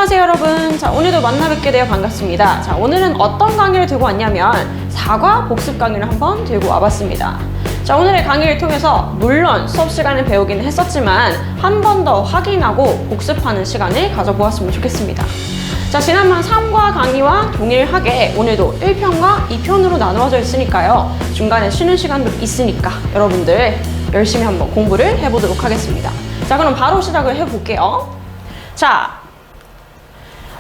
안녕하세요 여러분. 자, 오늘도 만나 뵙게 되어 반갑습니다. 자, 오늘은 어떤 강의를 들고 왔냐면 사과 복습 강의를 한번 들고 와봤습니다. 자, 오늘의 강의를 통해서 물론 수업 시간에 배우기는 했었지만 한 번 더 확인하고 복습하는 시간을 가져보았으면 좋겠습니다. 자, 지난번 3과 강의와 동일하게 오늘도 1편과 2편으로 나누어져 있으니까요. 중간에 쉬는 시간도 있으니까 여러분들 열심히 한번 공부를 해보도록 하겠습니다. 자, 그럼 바로 시작을 해볼게요. 자,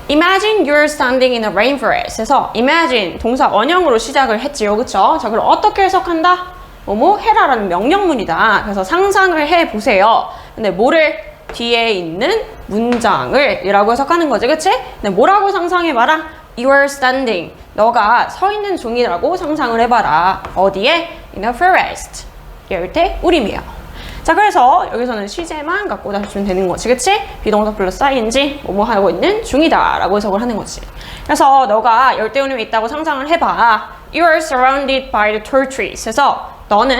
Imagine you're standing in a rainforest. 해서 imagine 동사 원형으로 시작을 했지요. 그쵸? 자, 그럼 어떻게 해석한다? 뭐뭐 해라라는 명령문이다. 그래서 상상을 해보세요. 근데 뭐를 뒤에 있는 문장을 이라고 해석하는 거지. 그치? 근데 뭐라고 상상해봐라? You're standing. 너가 서 있는 중이라고 상상을 해봐라. 어디에? In a forest. 열대 우림이에요. 자, 그래서 여기서는 시제만 갖고 다시면 되는 거지. 그치? 비동사 플러스 ing 뭐뭐 하고 있는 중이다 라고 해석을 하는 거지. 그래서 너가 열대우림에 있다고 상상을 해봐. You are surrounded by the tall trees. 그래서 너는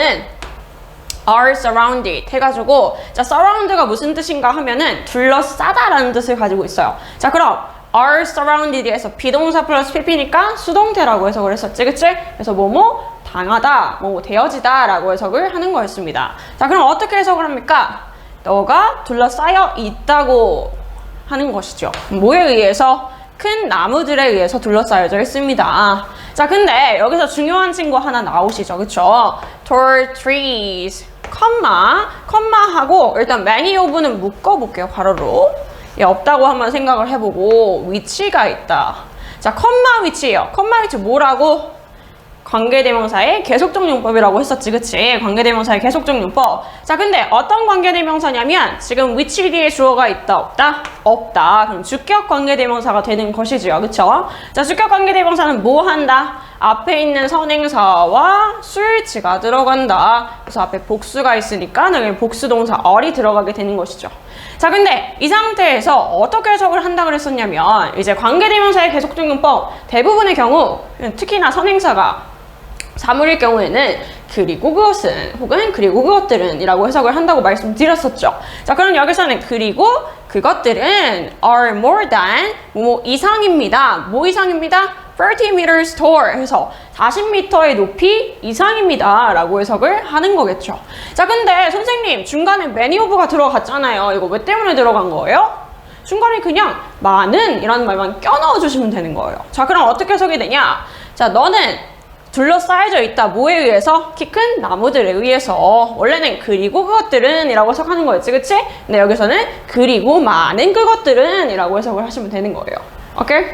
are surrounded 해가지고, 자, surround가 무슨 뜻인가 하면은 둘러싸다 라는 뜻을 가지고 있어요. 자, 그럼 are surrounded에서 비동사 플러스 pp니까 수동태라고 해석을 했었지. 그치? 그래서 뭐뭐 당하다, 뭐 되어지다 라고 해석을 하는 거였습니다. 자, 그럼 어떻게 해석을 합니까? 너가 둘러싸여 있다고 하는 것이죠. 뭐에 의해서? 큰 나무들에 의해서 둘러싸여져 있습니다. 자, 근데 여기서 중요한 친구 하나 나오시죠. 그쵸? tall trees, 컴마하고 일단 many of는 묶어볼게요. 괄호로. 없다고 한번 생각을 해보고 위치가 있다. 자, 컴마 위치예요. 컴마 위치 뭐라고? 관계대명사의 계속적용법이라고 했었지. 그치? 관계대명사의 계속적용법. 자, 근데 어떤 관계대명사냐면 지금 which 뒤에 주어가 있다 없다? 없다. 그럼 주격 관계대명사가 되는 것이지요. 그쵸? 자, 주격 관계대명사는 뭐 한다? 앞에 있는 선행사와 수일치가 들어간다. 그래서 앞에 복수가 있으니까 여기 복수동사 어리 들어가게 되는 것이죠. 자, 근데 이 상태에서 어떻게 해석을 한다 그랬었냐면 이제 관계대명사의 계속적용법 대부분의 경우 특히나 선행사가 사물일 경우에는 그리고 그것은 혹은 그리고 그것들은 이라고 해석을 한다고 말씀드렸었죠. 자, 그럼 여기서는 그리고 그것들은 are more than 뭐 이상입니다. 뭐 이상입니다? 30 meters tall 해서 40m의 높이 이상입니다 라고 해석을 하는 거겠죠. 자, 근데 선생님 중간에 many of가 들어갔잖아요. 이거 왜 때문에 들어간 거예요? 중간에 그냥 많은 이라는 말만 껴넣어 주시면 되는 거예요. 자, 그럼 어떻게 해석이 되냐? 자, 너는 둘러싸여져 있다. 뭐에 의해서? 키 큰 나무들에 의해서. 원래는 그리고 그것들은 이라고 해석하는 거였지. 그치? 근데 여기서는 그리고 많은 그것들은 이라고 해석을 하시면 되는 거예요. 오케이?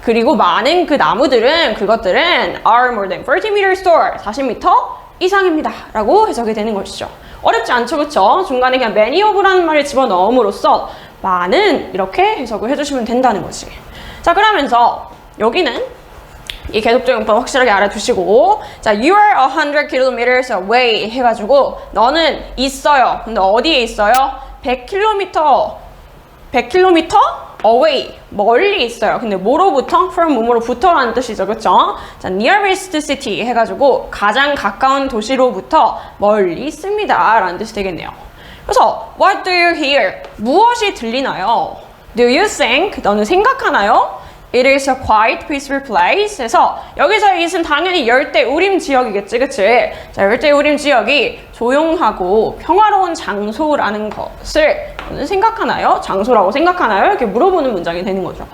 그리고 많은 그 나무들은 그것들은 are more than 30 meters tall. 40m 이상입니다. 라고 해석이 되는 것이죠. 어렵지 않죠. 그쵸? 중간에 그냥 many of라는 말을 집어넣음으로써 많은 이렇게 해석을 해주시면 된다는 거지. 자, 그러면서 여기는 이 계속적용법 확실하게 알아두시고, 자, you are 100 kilometers away 해가지고 너는 있어요. 근데 어디에 있어요? 100km away 멀리 있어요. 근데 뭐로부터? from 뭐뭐로부터라는 뜻이죠. 그쵸? 자, nearest city 해가지고 가장 가까운 도시로부터 멀리 있습니다 라는 뜻이 되겠네요. 그래서 what do you hear? 무엇이 들리나요? Do you think? 너는 생각하나요? It is a quiet, peaceful place. 해서 여기서의 it은 당연히 열대우림 지역이겠지, 그치? 자, 열대우림 지역이 조용하고 평화로운 장소라는 것을 저는 생각하나요? 장소라고 생각하나요? 이렇게 물어보는 문장이 되는 거죠.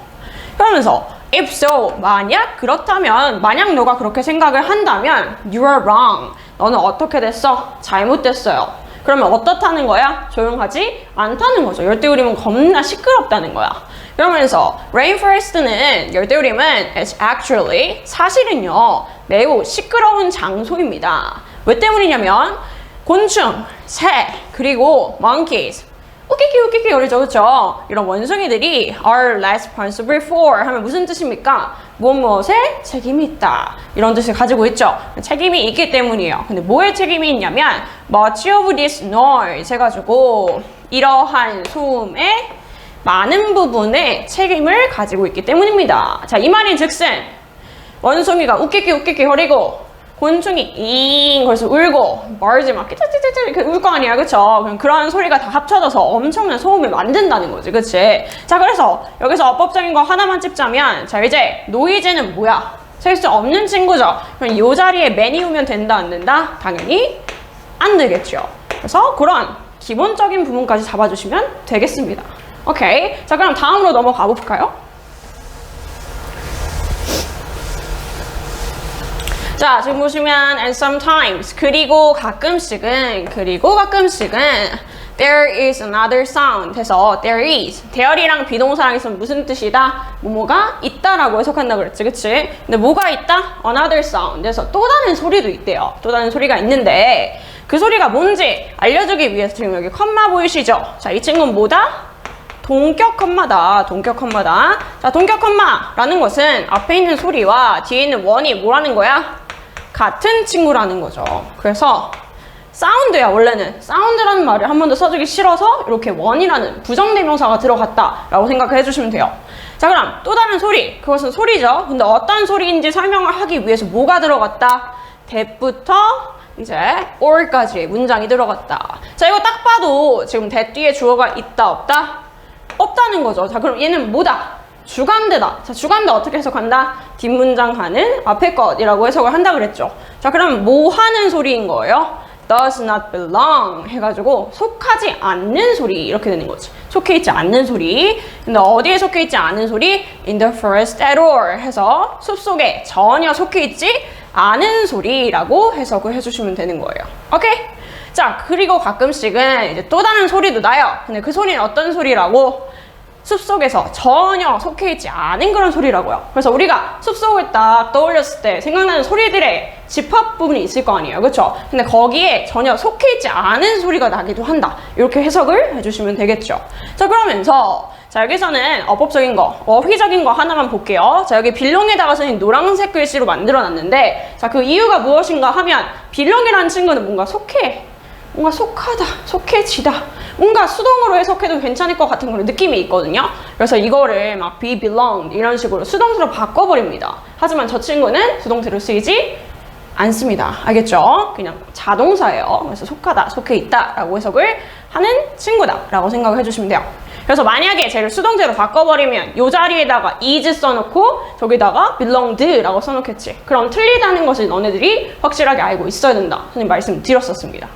그러면서 if so, 만약 그렇다면, 만약 너가 그렇게 생각을 한다면 you are wrong. 너는 어떻게 됐어? 잘못됐어요. 그러면 어떻다는 거야? 조용하지 않다는 거죠. 열대우림은 겁나 시끄럽다는 거야. 그러면서 rainforest는 열대우림은 it's actually 사실은요 매우 시끄러운 장소입니다. 왜 때문이냐면 곤충, 새, 그리고 monkeys 우끼끼 거리죠. 그쵸? 이런 원숭이들이 are responsible for 하면 무슨 뜻입니까? 무엇에 책임이 있다. 이런 뜻을 가지고 있죠. 책임이 있기 때문이에요. 근데 뭐에 책임이 있냐면 much of this noise 해가지고 이러한 소음의 많은 부분에 책임을 가지고 있기 때문입니다. 자, 이 말인 즉슨 원숭이가 우끼끼 거리고 곤충이 잉 그래서 울고 벌지 막 찌찌찌찌 이렇게 울 거 아니야, 그쵸? 그런 소리가 다 합쳐져서 엄청난 소음을 만든다는 거지, 그치? 자, 그래서 여기서 어법적인 거 하나만 찝자면, 자, 이제 노이즈는 뭐야? 셀 수 없는 친구죠. 그럼 이 자리에 맨이 오면 된다, 안 된다? 당연히 안 되겠죠. 그래서 그런 기본적인 부분까지 잡아주시면 되겠습니다. 오케이. 자, 그럼 다음으로 넘어가 볼까요? 자, 지금 보시면 and sometimes 그리고 가끔씩은 there is another sound 해서 there is there이랑 비동사랑 있으면 무슨 뜻이다? 뭐뭐가 있다라고 해석한다 그랬지, 그치? 근데 뭐가 있다? another sound 해서 또 다른 소리도 있대요. 또 다른 소리가 있는데 그 소리가 뭔지 알려주기 위해서 지금 여기 컴마 보이시죠? 자, 이 친구는 뭐다? 동격 컴마다. 동격 컴마다. 자, 동격 컴마라는 것은 앞에 있는 소리와 뒤에 있는 원이 뭐라는 거야? 같은 친구라는 거죠. 그래서 사운드야, 원래는. 사운드라는 말을 한 번 더 써주기 싫어서 이렇게 원이라는 부정대명사가 들어갔다라고 생각을 해주시면 돼요. 자, 그럼 또 다른 소리. 그것은 소리죠. 근데 어떤 소리인지 설명을 하기 위해서 뭐가 들어갔다? that부터 이제 or까지의 문장이 들어갔다. 자, 이거 딱 봐도 지금 that 뒤에 주어가 있다, 없다? 없다는 거죠. 자, 그럼 얘는 뭐다? 주관대다. 자, 주관대 어떻게 해석한다? 뒷문장 하는 앞에 것이라고 해석을 한다 그랬죠. 자, 그럼 뭐 하는 소리인 거예요? does not belong 해가지고 속하지 않는 소리 이렇게 되는 거지. 속해 있지 않는 소리. 근데 어디에 속해 있지 않은 소리? in the forest at all 해서 숲속에 전혀 속해 있지 않은 소리라고 해석을 해주시면 되는 거예요. 오케이? 자, 그리고 가끔씩은 이제 또 다른 소리도 나요. 근데 그 소리는 어떤 소리라고? 숲속에서 전혀 속해 있지 않은 그런 소리라고요. 그래서 우리가 숲속을 딱 떠올렸을 때 생각나는 소리들의 집합 부분이 있을 거 아니에요, 그렇죠? 근데 거기에 전혀 속해 있지 않은 소리가 나기도 한다. 이렇게 해석을 해주시면 되겠죠. 자, 그러면서 자, 여기서는 어법적인 거, 어휘적인 거 하나만 볼게요. 자, 여기 빌롱에다가 선생님 노란색 글씨로 만들어놨는데, 자, 그 이유가 무엇인가 하면 빌롱이라는 친구는 뭔가 속해. 뭔가 속하다, 속해지다, 뭔가 수동으로 해석해도 괜찮을 것 같은 그런 느낌이 있거든요. 그래서 이거를 막 be belonged 이런 식으로 수동태로 바꿔버립니다. 하지만 저 친구는 수동태로 쓰이지 않습니다. 알겠죠? 그냥 자동사예요. 그래서 속하다, 속해 있다 라고 해석을 하는 친구다 라고 생각을 해주시면 돼요. 그래서 만약에 쟤를 수동태로 바꿔버리면 이 자리에다가 is 써놓고 저기다가 belonged 라고 써놓겠지. 그럼 틀리다는 것을 너네들이 확실하게 알고 있어야 된다. 선생님 말씀드렸었습니다.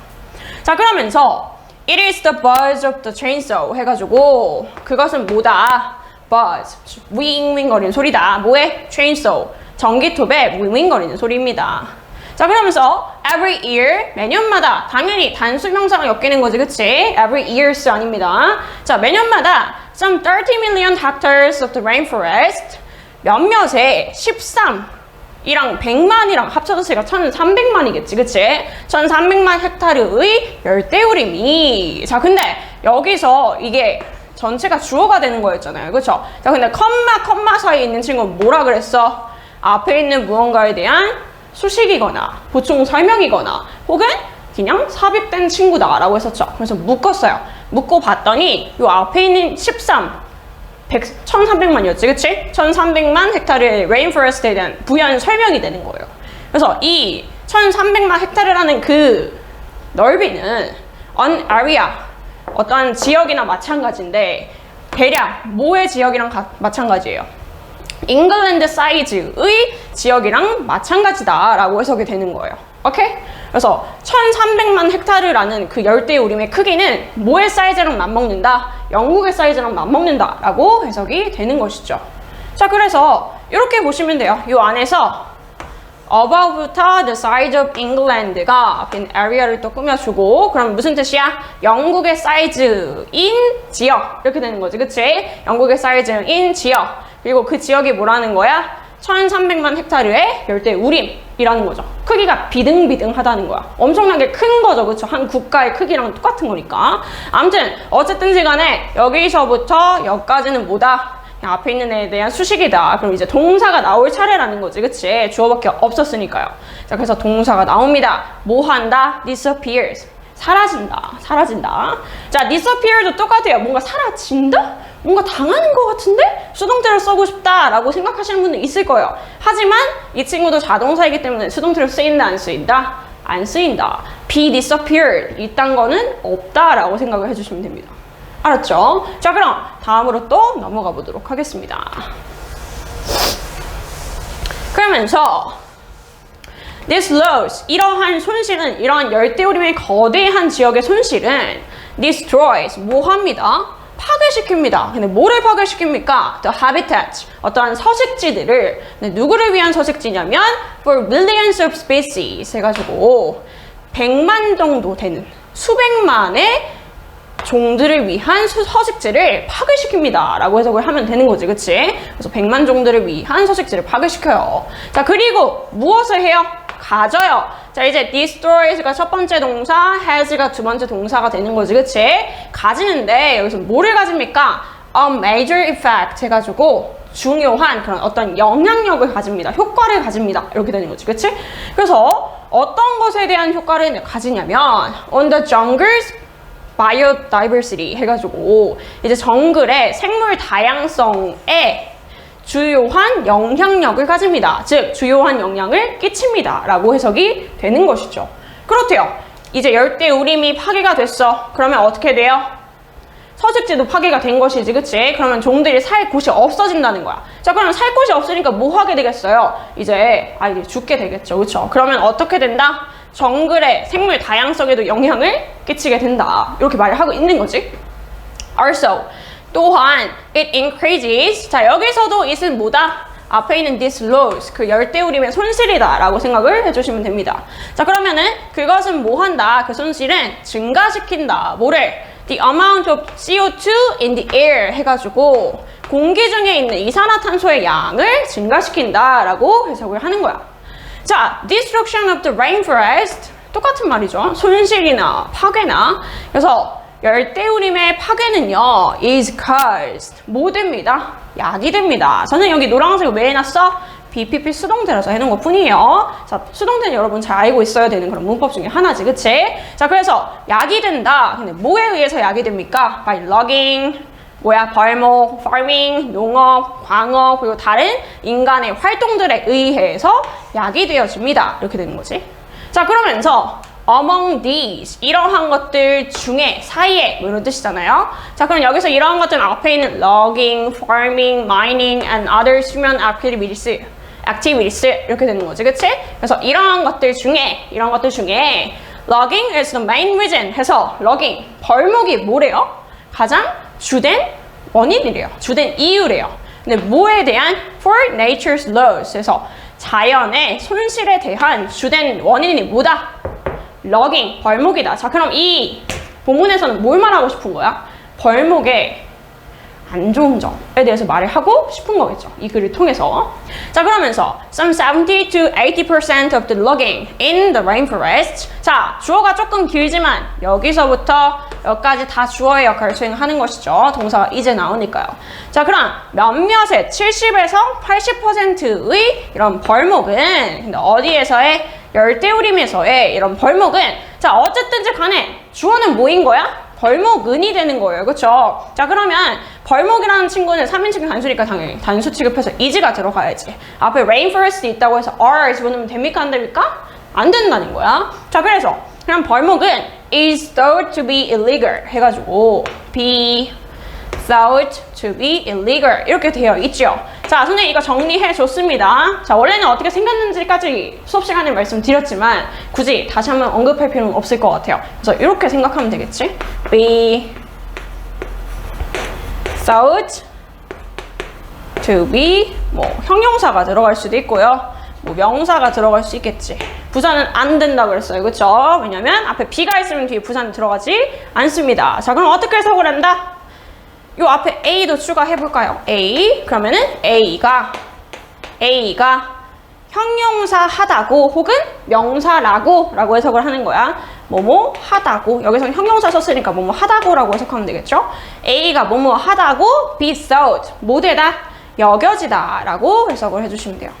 자, 그러면서 it is the buzz of the chainsaw 해가지고 그것은 뭐다? buzz, 윙윙거리는 소리다. 뭐에? chainsaw, 전기톱에 윙윙거리는 소리입니다. 자, 그러면서 every year, 매년마다 당연히 단수명사가 엮이는 거지, 그치? every years 아닙니다. 자, 매년마다 some 30 million hectares of the rainforest 몇몇의 13이랑 100만이랑 합쳐서 제가 1300만이겠지, 그치? 1300만 헥타르의 열대우림이. 자, 근데 여기서 이게 전체가 주어가 되는 거였잖아요, 그쵸? 자, 근데 컴마 사이에 있는 친구는 뭐라 그랬어? 앞에 있는 무언가에 대한 수식이거나 보충 설명이거나 혹은 그냥 삽입된 친구다라고 했었죠. 그래서 묶었어요. 묶고 봤더니 이 앞에 있는 1300만이었지, 그치? 1300만 헥타르의 레인포레스트에 대한 부연 설명이 되는 거예요. 그래서 이 1300만 헥타르라는 그 넓이는 on area, 어떠한 지역이나 마찬가지인데 대략 뭐의 지역이랑 마찬가지예요? 잉글랜드 사이즈의 지역이랑 마찬가지다라고 해석이 되는 거예요. 오케이? 그래서 1300만 헥타르라는 그 열대우림의 크기는 뭐의 사이즈랑 맞먹는다? 영국의 사이즈랑 맞먹는다라고 해석이 되는 것이죠. 자, 그래서 이렇게 보시면 돼요. 이 안에서 above부터 the size of England가 앞에 area를 또 꾸며주고, 그럼 무슨 뜻이야? 영국의 사이즈인 지역 이렇게 되는 거지, 그치? 영국의 사이즈인 지역. 그리고 그 지역이 뭐라는 거야? 1300만 헥타르의 열대우림이라는 거죠. 크기가 비등비등하다는 거야. 엄청나게 큰 거죠, 그쵸? 한 국가의 크기랑 똑같은 거니까. 아무튼 어쨌든지 간에 여기서부터 여기까지는 뭐다? 그냥 앞에 있는 애에 대한 수식이다. 그럼 이제 동사가 나올 차례라는 거지, 그치? 주어밖에 없었으니까요. 자, 그래서 동사가 나옵니다. 뭐 한다? disappears. 사라진다, 사라진다. 자, disappear도 똑같아요. 뭔가 사라진다? 뭔가 당하는 것 같은데? 수동태를 쓰고 싶다라고 생각하시는 분도 있을 거예요. 하지만 이 친구도 자동사이기 때문에 수동태를 쓰인다, 안 쓰인다? 안 쓰인다. be disappeared. 이딴 거는 없다라고 생각을 해주시면 됩니다. 알았죠? 자, 그럼 다음으로 또 넘어가 보도록 하겠습니다. 그러면서 this loss, 이러한 손실은, 이러한 열대우림의 거대한 지역의 손실은 destroys, 뭐합니다? 파괴시킵니다. 근데 뭐를 파괴시킵니까? The habitat, 어떠한 서식지들을, 누구를 위한 서식지냐면 for millions of species 해가지고 100만 정도 되는 수백만의 종들을 위한 서식지를 파괴시킵니다 라고 해석을 하면 되는 거지, 그치? 그래서 100만 종들을 위한 서식지를 파괴시켜요. 자, 그리고 무엇을 해요? 가져요. 자, 이제 destroys가 첫 번째 동사, has가 두 번째 동사가 되는 거지, 그치? 가지는데 여기서 뭐를 가집니까? A major effect 해가지고 중요한 그런 어떤 영향력을 가집니다. 효과를 가집니다. 이렇게 되는 거지, 그치? 그래서 어떤 것에 대한 효과를 가지냐면 on the jungle's biodiversity 해가지고 이제 정글의 생물 다양성에 주요한 영향력을 가집니다. 즉, 주요한 영향을 끼칩니다. 라고 해석이 되는 것이죠. 그렇대요. 이제 열대우림이 파괴가 됐어. 그러면 어떻게 돼요? 서식지도 파괴가 된 것이지, 그치? 그러면 종들이 살 곳이 없어진다는 거야. 자, 그러면 살 곳이 없으니까 뭐 하게 되겠어요? 이제 죽게 되겠죠, 그쵸? 그러면 어떻게 된다? 정글의 생물 다양성에도 영향을 끼치게 된다. 이렇게 말을 하고 있는 거지. Also, 또한 it increases. 자, 여기서도 it은 뭐다? 앞에 있는 this loss, 그 열대우림의 손실이다 라고 생각을 해주시면 됩니다. 자, 그러면은 그것은 뭐 한다? 그 손실은 증가시킨다. 뭐를? The amount of CO2 in the air 해가지고 공기 중에 있는 이산화탄소의 양을 증가시킨다 라고 해석을 하는 거야. 자, destruction of the rainforest, 똑같은 말이죠. 손실이나 파괴나. 그래서 열대우림의 파괴는요, is caused, 뭐 됩니다? 약이 됩니다. 저는 여기 노란색을 왜 해놨어? BPP 수동태라서 해놓은 것 뿐이에요. 자, 수동태는 여러분 잘 알고 있어야 되는 그런 문법 중에 하나지, 그치? 자, 그래서 약이 된다. 근데 뭐에 의해서 약이 됩니까? By logging, 뭐야, 벌목, farming, 농업, 광업, 그리고 다른 인간의 활동들에 의해서 약이 되어집니다. 이렇게 되는 거지. 자, 그러면서 among these, 이러한 것들 중에, 사이에, 뭐 이런 뜻이잖아요. 자, 그럼 여기서 이러한 것들은 앞에 있는 logging, farming, mining, and other human activities 이렇게 되는 거지, 그치? 그래서 이러한 것들 중에 logging is the main reason 해서 logging, 벌목이 뭐래요? 가장 주된 원인이래요. 주된 이유래요. 근데 뭐에 대한? for nature's loss 해서 자연의 손실에 대한 주된 원인이 뭐다? logging, 벌목이다. 자, 그럼 이 본문에서는 뭘 말하고 싶은 거야? 벌목의 안 좋은 점에 대해서 말을 하고 싶은 거겠죠. 이 글을 통해서. 자, 그러면서 some 70 to 80% of the logging in the rainforest. 자, 주어가 조금 길지만 여기서부터 여기까지 다 주어의 역할을 수행하는 것이죠. 동사가 이제 나오니까요. 자, 그럼 몇몇의 70에서 80%의 이런 벌목은, 근데 어디에서의? 열대우림에서의 이런 벌목은, 자, 어쨌든지 간에 주어는 뭐인 거야? 벌목은이 되는 거예요. 그쵸? 자, 그러면 벌목이라는 친구는 3인칭 단수니까 당연히 단수 취급해서 is가 들어가야지. 앞에 rainforest 있다고 해서 are 집어넣으면 됩니까? 안 됩니까? 안 된다는 거야. 자, 그래서 그럼 벌목은 is thought to be illegal 해가지고 be thought to be illegal 이렇게 되어 있죠. 자, 선생님 이거 정리해 줬습니다. 자, 원래는 어떻게 생겼는지까지 수업 시간에 말씀드렸지만 굳이 다시 한번 언급할 필요는 없을 것 같아요. 그래서 이렇게 생각하면 되겠지. be thought to be 뭐 형용사가 들어갈 수도 있고요. 뭐 명사가 들어갈 수 있겠지. 부사는 안 된다고 그랬어요. 그쵸? 왜냐면 앞에 be가 있으면 뒤에 부사는 들어가지 않습니다. 자, 그럼 어떻게 해석을 한다? 요 앞에 A도 추가해볼까요? A. 그러면은 A가 형용사 하다고 혹은 명사라고 라고 해석을 하는 거야. 뭐뭐 하다고. 여기서 형용사 썼으니까 뭐뭐 하다고 라고 해석하면 되겠죠? A가 뭐뭐 하다고 be thought. 뭐 되다? 여겨지다 라고 해석을 해주시면 돼요.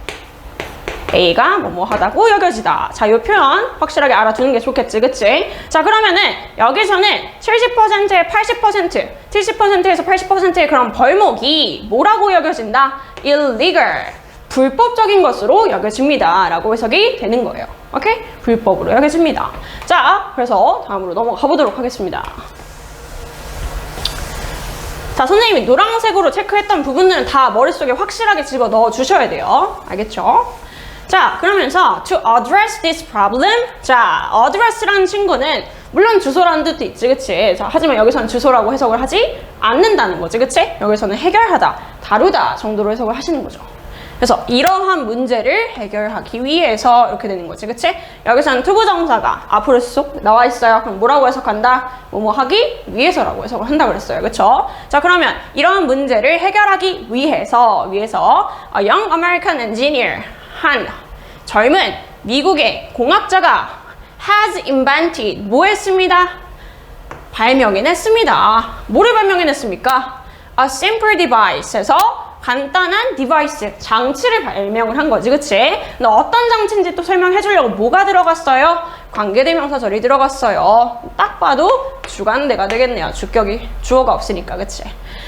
A가 뭐뭐하다고 여겨지다. 자, 이 표현 확실하게 알아두는 게 좋겠지, 그치? 자, 그러면은 여기서는 70%에 80%, 70%에서 80%의 그런 벌목이 뭐라고 여겨진다? illegal, 불법적인 것으로 여겨집니다. 라고 해석이 되는 거예요. 오케이? 불법으로 여겨집니다. 자, 그래서 다음으로 넘어가 보도록 하겠습니다. 자, 선생님이 노란색으로 체크했던 부분들은 다 머릿속에 확실하게 집어 넣어 주셔야 돼요. 알겠죠? 자, 그러면서 to address this problem. 자, address라는 친구는 물론 주소라는 뜻도 있지, 그치? 자, 하지만 여기서는 주소라고 해석을 하지 않는다는 거지, 그치? 여기서는 해결하다, 다루다 정도로 해석을 하시는 거죠. 그래서 이러한 문제를 해결하기 위해서 이렇게 되는 거지, 그치? 여기서는 투부정사가 앞으로 쏙 나와 있어요. 그럼 뭐라고 해석한다? 뭐뭐 하기 위해서라고 해석을 한다 그랬어요, 그쵸? 자, 그러면 이러한 문제를 해결하기 위해서 a young American engineer, 한 젊은 미국의 공학자가 has invented, 뭐 했습니다? 발명해냈습니다. 뭐를 발명해냈습니까? A simple device, 해서 간단한 디바이스, 장치를 발명을 한 거지, 그치? 근데 어떤 장치인지 또 설명해 주려고 뭐가 들어갔어요? 관계대명사절이 들어갔어요. 딱 봐도 주관대가 되겠네요. 주격이, 주어가 없으니까, 그치?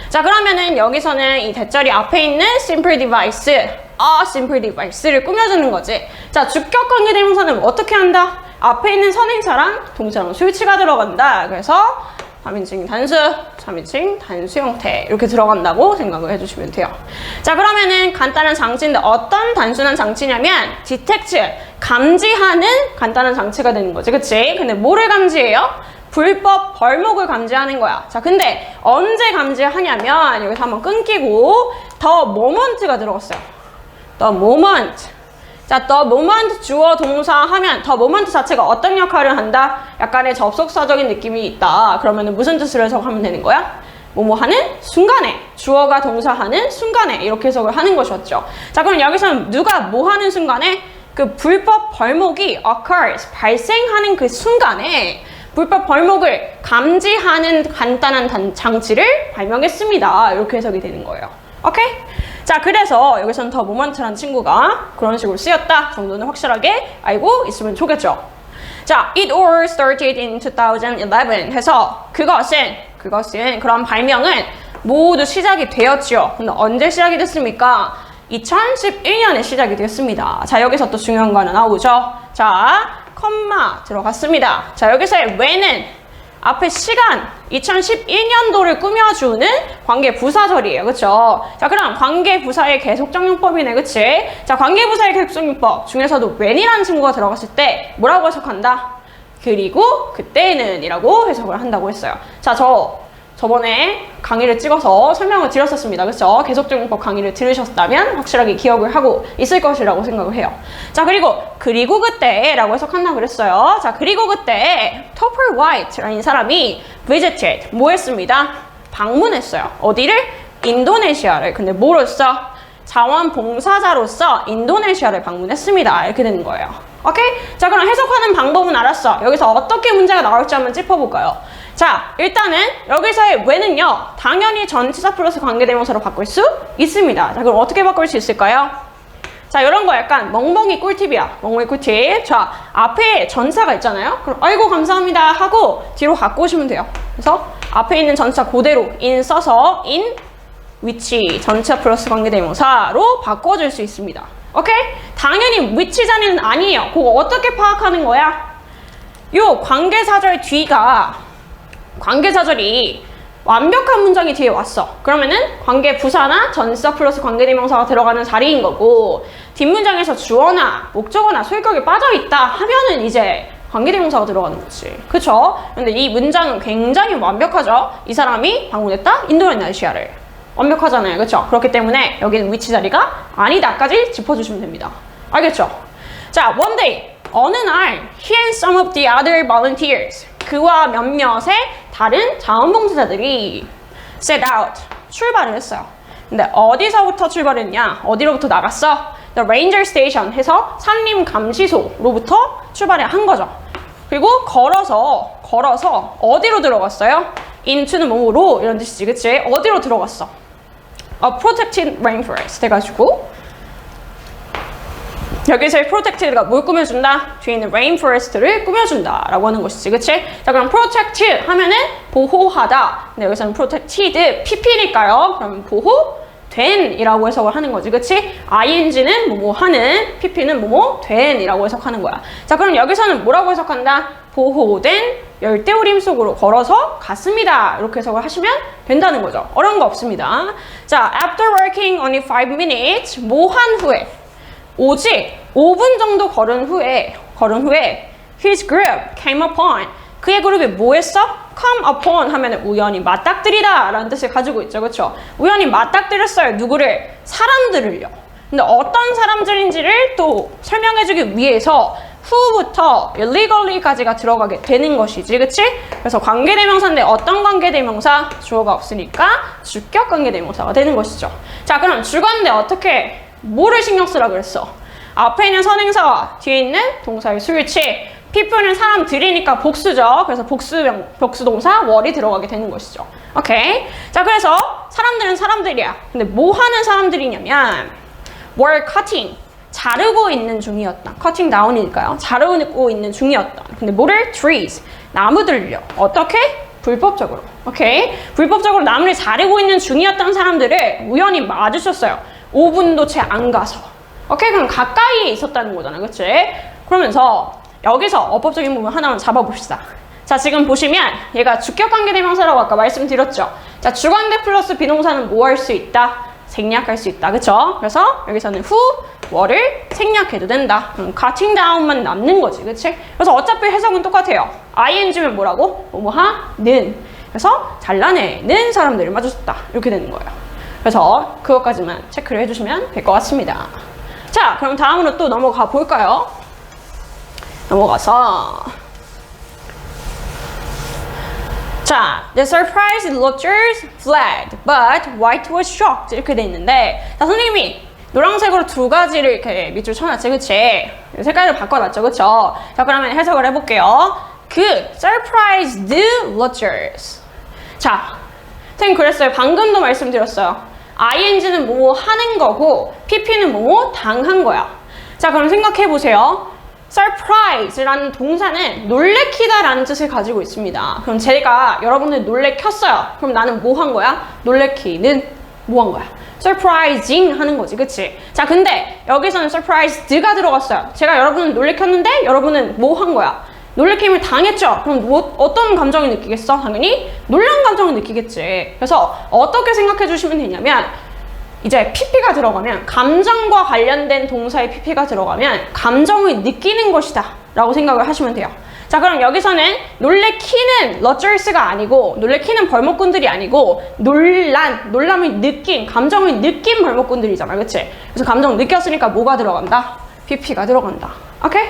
자, 그러면은 여기서는 이 대절이 앞에 있는 simple device, simple device를 꾸며주는 거지. 자, 주격 관계대명사는 어떻게 한다? 앞에 있는 선행사랑 동사랑 수유치가 들어간다. 그래서 3인칭 단수, 3인칭 단수 형태 이렇게 들어간다고 생각을 해주시면 돼요. 자, 그러면은 간단한 장치인데 어떤 단순한 장치냐면 detect, 감지하는 간단한 장치가 되는 거지, 그치? 근데 뭐를 감지해요? 불법 벌목을 감지하는 거야. 자, 근데 언제 감지하냐면 여기서 한번 끊기고 the moment가 들어갔어요. the moment. 자, the moment 주어 동사 하면 the moment 자체가 어떤 역할을 한다? 약간의 접속사적인 느낌이 있다. 그러면은 무슨 뜻으로 해석하면 되는 거야? 뭐뭐 하는 순간에, 주어가 동사하는 순간에 이렇게 해석을 하는 것이었죠. 자, 그럼 여기서는 누가 뭐 하는 순간에? 그 불법 벌목이 occurs, 발생하는 그 순간에 불법 벌목을 감지하는 간단한 장치를 발명했습니다. 이렇게 해석이 되는 거예요. 오케이? 자, 그래서 여기서는 더 모먼트라는 친구가 그런 식으로 쓰였다 정도는 확실하게 알고 있으면 좋겠죠. 자, it all started in 2011 해서 그것은 그런 발명은 모두 시작이 되었지요. 근데 언제 시작이 됐습니까? 2011년에 시작이 됐습니다. 자, 여기서 또 중요한 거 하나 나오죠. 자, 컴마 들어갔습니다. 자, 여기서의 when은 앞에 시간, 2011년도를 꾸며주는 관계부사절이에요. 그쵸? 자, 그럼 관계부사의 계속적용법이네. 그치? 자, 관계부사의 계속적용법 중에서도 when이라는 친구가 들어갔을 때 뭐라고 해석한다? 그리고 그때는 이라고 해석을 한다고 했어요. 자, 저번에 강의를 찍어서 설명을 드렸었습니다. 그쵸? 계속적용법 강의를 들으셨다면 확실하게 기억을 하고 있을 것이라고 생각을 해요. 자, 그리고 그때라고 해석한다고 그랬어요. 자, 그리고 그때 토퍼 화이트라는 이 사람이 visited, 뭐 했습니다? 방문했어요. 어디를? 인도네시아를. 근데 뭐로써? 자원봉사자로서 인도네시아를 방문했습니다. 이렇게 되는 거예요. 오케이? 자, 그럼 해석하는 방법은 알았어. 여기서 어떻게 문제가 나올지 한번 짚어볼까요? 자, 일단은 여기서의 when은요, 당연히 전치사 플러스 관계대명사로 바꿀 수 있습니다. 자, 그럼 어떻게 바꿀 수 있을까요? 자, 이런 거 약간 멍멍이 꿀팁이야. 멍멍이 꿀팁. 자, 앞에 전사가 있잖아요. 그럼 아이고 감사합니다 하고 뒤로 갖고 오시면 돼요. 그래서 앞에 있는 전사 그대로 in 써서 in which 전치사 플러스 관계대명사로 바꿔줄 수 있습니다. 오케이? 당연히 which 자리는 아니에요. 그거 어떻게 파악하는 거야? 요 관계사절 뒤가 관계사절이 완벽한 문장이 뒤에 왔어. 그러면은 관계부사나 전치사 플러스 관계대명사가 들어가는 자리인 거고, 뒷문장에서 주어나 목적어나 소유격이 빠져있다 하면은 이제 관계대명사가 들어가는 거지. 그쵸? 근데 이 문장은 굉장히 완벽하죠? 이 사람이 방문했다? 인도네시아를. 완벽하잖아요. 그쵸? 그렇기 때문에 여기는 which 자리가 아니다까지 짚어주시면 됩니다. 알겠죠? 자, one day, 어느 날 he and some of the other volunteers, 그와 몇몇의 다른 자원봉사자들이 set out, 출발을 했어요. 근데 어디서부터 출발했냐? 어디로부터 나갔어? The ranger station 해서 산림감시소로부터 출발을 한 거죠. 그리고 걸어서 어디로 들어갔어요? into는 뭐로 이런 뜻이지, 그치? 어디로 들어갔어? A protected rainforest 해가지고 여기서의 protected가 뭘 꾸며준다? 뒤에 있는 rainforest를 꾸며준다 라고 하는 것이지, 그치? 자, 그럼 protect 하면은 보호하다. 근데 여기서는 protected, pp니까요. 그럼 보호된 이라고 해석을 하는 거지, 그치? ing는 뭐뭐 하는, pp는 뭐뭐 된 이라고 해석하는 거야. 자, 그럼 여기서는 뭐라고 해석한다? 보호된 열대우림 속으로 걸어서 갔습니다. 이렇게 해석을 하시면 된다는 거죠. 어려운 거 없습니다. 자, after walking only 5 minutes, 뭐 한 후에, 오직 5분 정도 걸은 후에 his group came upon, 그의 그룹이 뭐 했어? come upon 하면 우연히 맞닥뜨리다 라는 뜻을 가지고 있죠, 그렇죠? 우연히 맞닥뜨렸어요. 누구를? 사람들을요. 근데 어떤 사람들인지를 또 설명해주기 위해서 who부터 illegally,까지가 들어가게 되는 것이지, 그치? 그래서 관계대명사인데 어떤 관계대명사? 주어가 없으니까 주격 관계대명사가 되는 것이죠. 자, 그럼 주관인데 어떻게 뭐를 신경 쓰라 그랬어? 앞에 있는 선행사와 뒤에 있는 동사의 수일치, people는 사람들이니까 복수죠. 그래서 복수동사 월이 들어가게 되는 것이죠. 오케이. 자, 그래서 사람들은 사람들이야. 근데 뭐 하는 사람들이냐면 were cutting, 자르고 있는 중이었다. cutting down이니까요. 자르고 있는 중이었다. 근데 뭐를? trees, 나무들요. 어떻게? 불법적으로. 오케이. 불법적으로 나무를 자르고 있는 중이었던 사람들을 우연히 마주쳤어요. 5분도 채 안 가서. 오케이. 그럼 가까이에 있었다는 거잖아, 그치? 그러면서 여기서 어법적인 부분 하나만 잡아봅시다. 자, 지금 보시면 얘가 주격관계대명사라고 아까 말씀드렸죠. 자, 주관대 플러스 비동사는 뭐 할 수 있다? 생략할 수 있다, 그쵸? 그래서 여기서는 who, what을 생략해도 된다. cutting down만 남는 거지, 그치? 그래서 어차피 해석은 똑같아요. ing면 뭐라고? 뭐뭐하는. 그래서 잘라내는 사람들을 마주쳤다. 이렇게 되는 거예요. 그래서 그것까지만 체크를 해주시면 될 것 같습니다. 자, 그럼 다음으로 또 넘어가 볼까요? 넘어가서 자, the surprised lookers fled, but White was shocked. 이렇게 돼 있는데, 자, 선생님이 노란색으로 두 가지를 이렇게 밑줄 쳐놨지, 그치? 색깔을 바꿔놨죠, 그쵸? 자, 그러면 해석을 해볼게요. 그 surprised lookers. 자, 선생님 그랬어요. 방금도 말씀드렸어요. ing는 뭐뭐 하는 거고, pp는 뭐뭐 당한 거야. 자, 그럼 생각해보세요. surprise라는 동사는 놀래키다라는 뜻을 가지고 있습니다. 그럼 제가 여러분들 놀래켰어요. 그럼 나는 뭐 한 거야? 놀래키는 뭐 한 거야? surprising 하는 거지, 그치? 자, 근데 여기서는 surprised가 들어갔어요. 제가 여러분을 놀래켰는데 여러분은 뭐 한 거야? 놀래킴을 당했죠? 그럼 어떤 감정을 느끼겠어? 당연히 놀란 감정을 느끼겠지. 그래서 어떻게 생각해 주시면 되냐면 이제 pp가 들어가면 감정과 관련된 동사의 pp가 들어가면 감정을 느끼는 것이다 라고 생각을 하시면 돼요. 자, 그럼 여기서는 놀래키는 logers가 아니고 놀래키는 벌목꾼들이 아니고 놀람을 느낀, 감정을 느낀 벌목꾼들이잖아, 그치? 그래서 감정 느꼈으니까 뭐가 들어간다? pp가 들어간다. 오케이?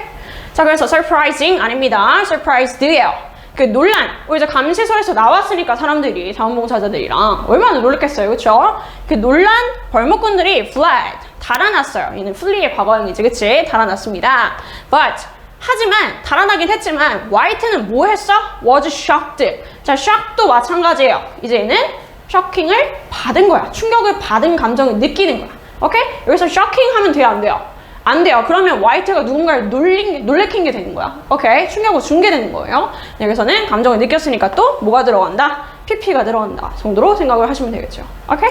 자, 그래서 surprising 아닙니다. surprised예요. 그 논란, 이제 감시소에서 나왔으니까 사람들이 자원봉사자들이랑 얼마나 놀랐겠어요, 그쵸? 그 논란 벌목꾼들이 fled, 달아났어요. 얘는 flee의 과거형이지, 그치? 달아났습니다. But 하지만 달아나긴 했지만 White는 뭐 했어? was shocked. 자, shocked도 마찬가지예요. 이제 얘는 shocking을 받은 거야. 충격을 받은 감정을 느끼는 거야. 오케이? 여기서 shocking 하면 돼요, 안 돼요? 안 돼요. 그러면 화이트가 누군가를 놀래킨 게 되는 거야. 오케이? 충격을 준 게 되는 거예요. 여기서는 감정을 느꼈으니까 또 뭐가 들어간다? pp가 들어간다 정도로 생각을 하시면 되겠죠. 오케이?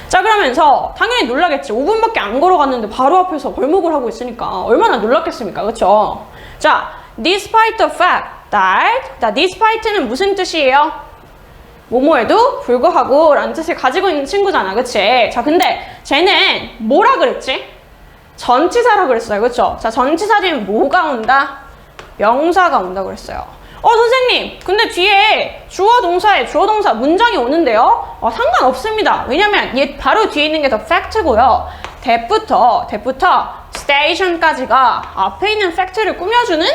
자, 그러면서 당연히 놀라겠지. 5분밖에 안 걸어갔는데 바로 앞에서 벌목을 하고 있으니까 얼마나 놀랐겠습니까? 그쵸? 자, despite the fact that, 자, despite는 무슨 뜻이에요? 뭐뭐에도 불구하고 라는 뜻을 가지고 있는 친구잖아, 그치? 자, 근데 쟤는 뭐라 그랬지? 전치사라 그랬어요, 그쵸? 자, 전치사 뒤에 뭐가 온다? 명사가 온다 그랬어요. 선생님, 근데 뒤에 주어 동사 문장이 오는데요? 상관없습니다. 왜냐면 얘 바로 뒤에 있는 게 더 팩트고요. that부터 station까지가 앞에 있는 팩트를 꾸며주는,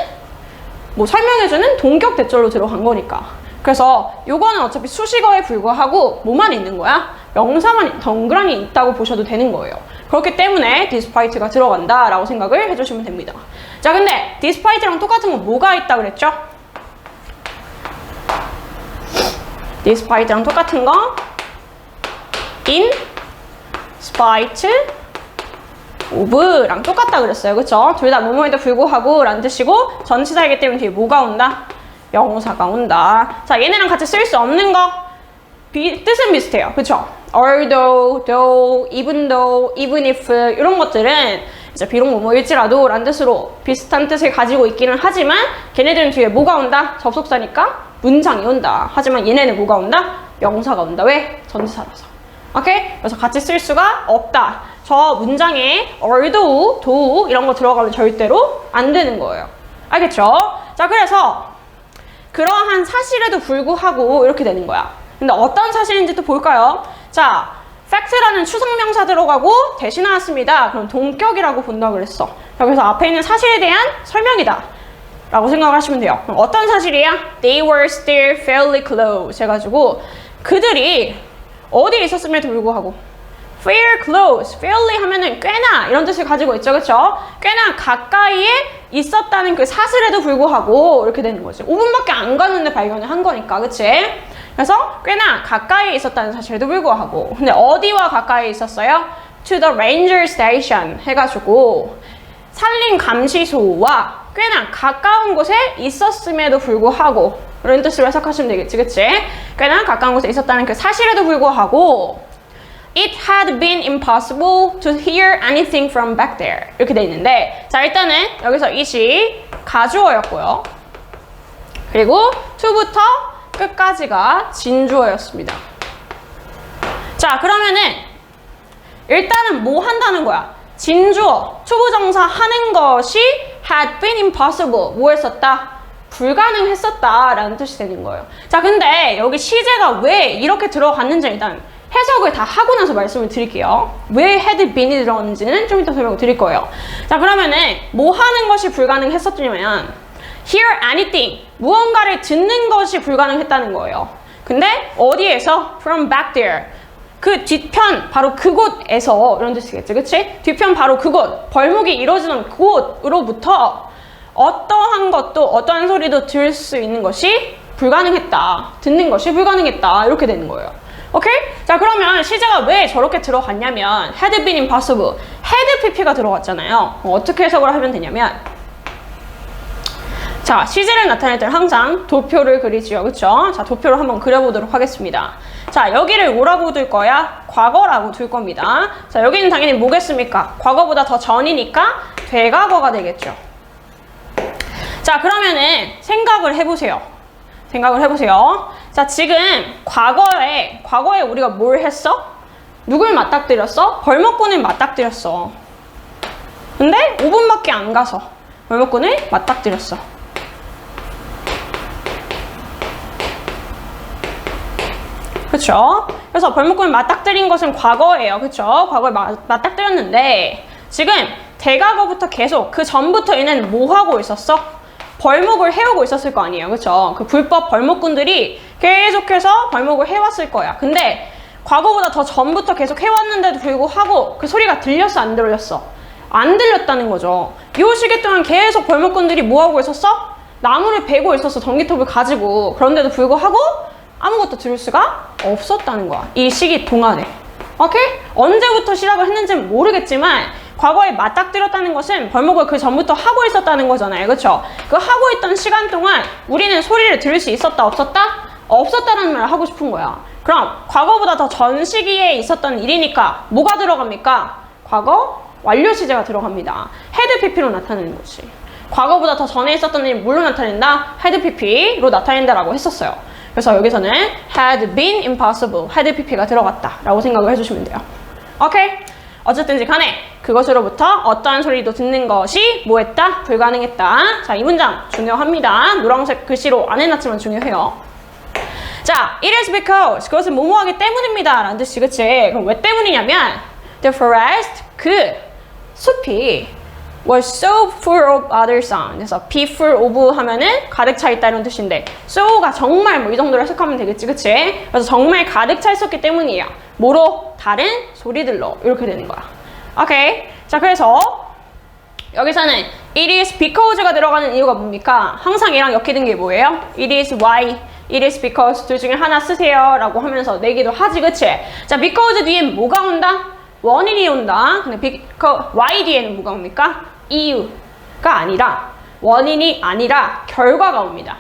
뭐 설명해주는 동격 대절로 들어간 거니까. 그래서 요거는 어차피 수식어에 불과하고 뭐만 있는 거야? 명사만 덩그러니 있다고 보셔도 되는 거예요. 그렇기 때문에 despite가 들어간다 라고 생각을 해주시면 됩니다. 자, 근데 despite랑 똑같은 건 뭐가 있다 그랬죠? despite랑 똑같은 거 in spite of랑 똑같다 그랬어요. 그쵸? 둘 다 뭐뭐에도 불구하고 라는 뜻이고 전치사이기 때문에 뒤에 뭐가 온다? 명사가 온다. 자, 얘네랑 같이 쓸 수 없는 거 뜻은 비슷해요. 그쵸? although, though, even though, even if 이런 것들은 이제 비록 뭐뭐일지라도 라는 뜻으로 비슷한 뜻을 가지고 있기는 하지만 걔네들은 뒤에 뭐가 온다? 접속사니까 문장이 온다. 하지만 얘네는 뭐가 온다? 명사가 온다. 왜? 전치사라서. 오케이? 그래서 같이 쓸 수가 없다. 저 문장에 although, though 이런 거 들어가면 절대로 안 되는 거예요. 알겠죠? 자, 그래서 그러한 사실에도 불구하고 이렇게 되는 거야. 근데 어떤 사실인지 또 볼까요? 자, fact라는 추상명사 들어가고 대신 나왔습니다. 그럼 동격이라고 본다고 그랬어. 자, 그래서 앞에 있는 사실에 대한 설명이다 라고 생각을 하시면 돼요. 그럼 어떤 사실이야? They were still fairly close 해가지고 그들이 어디에 있었음에도 불구하고 fair close, fairly 하면은 꽤나 이런 뜻을 가지고 있죠. 그쵸? 꽤나 가까이에 있었다는 그 사실에도 불구하고 이렇게 되는 거지. 5분밖에 안 갔는데 발견을 한 거니까. 그치? 그래서 꽤나 가까이에 있었다는 사실에도 불구하고 근데 어디와 가까이에 있었어요? To the ranger station 해가지고 산림 감시소와 꽤나 가까운 곳에 있었음에도 불구하고 이런 뜻으로 해석하시면 되겠지. 그치? 꽤나 가까운 곳에 있었다는 그 사실에도 불구하고 It had been impossible to hear anything from back there. 이렇게 돼 있는데 자, 일단은 여기서 it이 가주어였고요. 그리고 to부터 끝까지가 진주어였습니다. 자, 그러면은 일단은 뭐 한다는 거야? 진주어, 투부정사 하는 것이 had been impossible. 뭐 했었다? 불가능했었다 라는 뜻이 되는 거예요. 자, 근데 여기 시제가 왜 이렇게 들어갔는지 일단 해석을 다 하고 나서 말씀을 드릴게요. 왜 had been이 들어갔는지는 좀 이따 설명을 드릴 거예요. 자, 그러면은 뭐 하는 것이 불가능했었냐면 hear anything, 무언가를 듣는 것이 불가능했다는 거예요. 근데 어디에서? From back there. 그 뒤편, 바로 그곳에서 이런 뜻이겠지, 그치? 뒤편 바로 그곳, 벌목이 이루어지는 그곳으로부터 어떠한 것도, 어떠한 소리도 들을 수 있는 것이 불가능했다. 듣는 것이 불가능했다. 이렇게 되는 거예요. 오케이? 자, 그러면 시제가 왜 저렇게 들어갔냐면 had been impossible, had pp가 들어갔잖아요. 어떻게 해석을 하면 되냐면 자, 시제를 나타낼 때는 항상 도표를 그리지요. 그쵸? 자, 도표를 한번 그려보도록 하겠습니다. 자, 여기를 뭐라고 둘 거야? 과거라고 둘 겁니다. 자, 여기는 당연히 뭐겠습니까? 과거보다 더 전이니까 되과거가 되겠죠. 자, 그러면은 생각을 해보세요. 자, 지금 과거에 우리가 뭘 했어? 누굴 맞닥뜨렸어? 벌목꾼을 맞닥뜨렸어. 근데 5분밖에 안 가서 벌목꾼을 맞닥뜨렸어. 그쵸? 그래서 벌목꾼을 맞닥뜨린 것은 과거예요. 그쵸? 과거에 맞닥뜨렸는데 지금 대과거부터 계속 그 전부터 얘는 뭐 하고 있었어? 벌목을 해오고 있었을 거 아니에요. 그쵸? 그 불법 벌목꾼들이 계속해서 벌목을 해왔을 거야. 근데 과거보다 더 전부터 계속 해왔는데도 불구하고 그 소리가 들렸어? 안 들렸어? 안 들렸다는 거죠. 이 시기 동안 계속 벌목꾼들이 뭐 하고 있었어? 나무를 베고 있었어. 전기톱을 가지고. 그런데도 불구하고 아무것도 들을 수가 없었다는 거야. 이 시기 동안에. 오케이? 언제부터 시작을 했는지는 모르겠지만 과거에 맞닥뜨렸다는 것은 벌목을 그 전부터 하고 있었다는 거잖아요. 그쵸? 그 하고 있던 시간 동안 우리는 소리를 들을 수 있었다? 없었다? 없었다는 말을 하고 싶은 거야. 그럼 과거보다 더 전 시기에 있었던 일이니까 뭐가 들어갑니까? 과거 완료 시제가 들어갑니다. had pp로 나타내는 거지. 과거보다 더 전에 있었던 일이 뭘로 나타낸다? had pp로 나타낸다라고 했었어요. 그래서 여기서는 had been impossible, had pp가 들어갔다 라고 생각을 해주시면 돼요. 오케이? 어쨌든지 간에 그것으로부터 어떠한 소리도 듣는 것이 뭐했다? 불가능했다. 자, 이 문장 중요합니다. 노란색 글씨로 안 해놨지만 중요해요. 자, it is because 그것은 뭐뭐하기 때문입니다 라는 뜻이. 그치? 그럼 왜 때문이냐면 the forest, 그 숲이 was so full of other sound. 그래서 be full of 하면은 가득 차 있다 이런 뜻인데 so가 정말 뭐 이 정도로 해석하면 되겠지. 그치? 그래서 정말 가득 차 있었기 때문이에요. 뭐로? 다른 소리들로. 이렇게 되는 거야. 오케이? 자, 그래서 여기서는 it is because가 들어가는 이유가 뭡니까? 항상 얘랑 엮이는 게 뭐예요? it is why, it is because 둘 중에 하나 쓰세요 라고 하면서 내기도 하지. 그치? 자, because 뒤에 뭐가 온다? 원인이 온다. 근데 그 Y 뒤에는 뭐가 옵니까? 이유가 아니라 원인이 아니라 결과가 옵니다.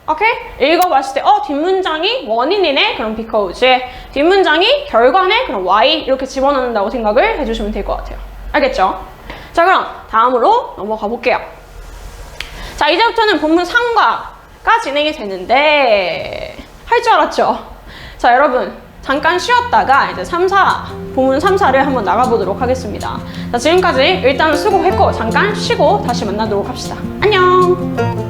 오케이? 읽어봤을 때 뒷문장이 원인이네? 그럼 because. 뒷문장이 결과네? 그럼 why. 이렇게 집어넣는다고 생각을 해주시면 될 것 같아요. 알겠죠? 자, 그럼 다음으로 넘어가 볼게요. 자, 이제부터는 본문 3과가 진행이 되는데 할 줄 알았죠? 자, 여러분 잠깐 쉬었다가 이제 3, 4, 본문 3, 4를 한번 나가보도록 하겠습니다. 자, 지금까지 일단 수고했고 잠깐 쉬고 다시 만나도록 합시다. 안녕!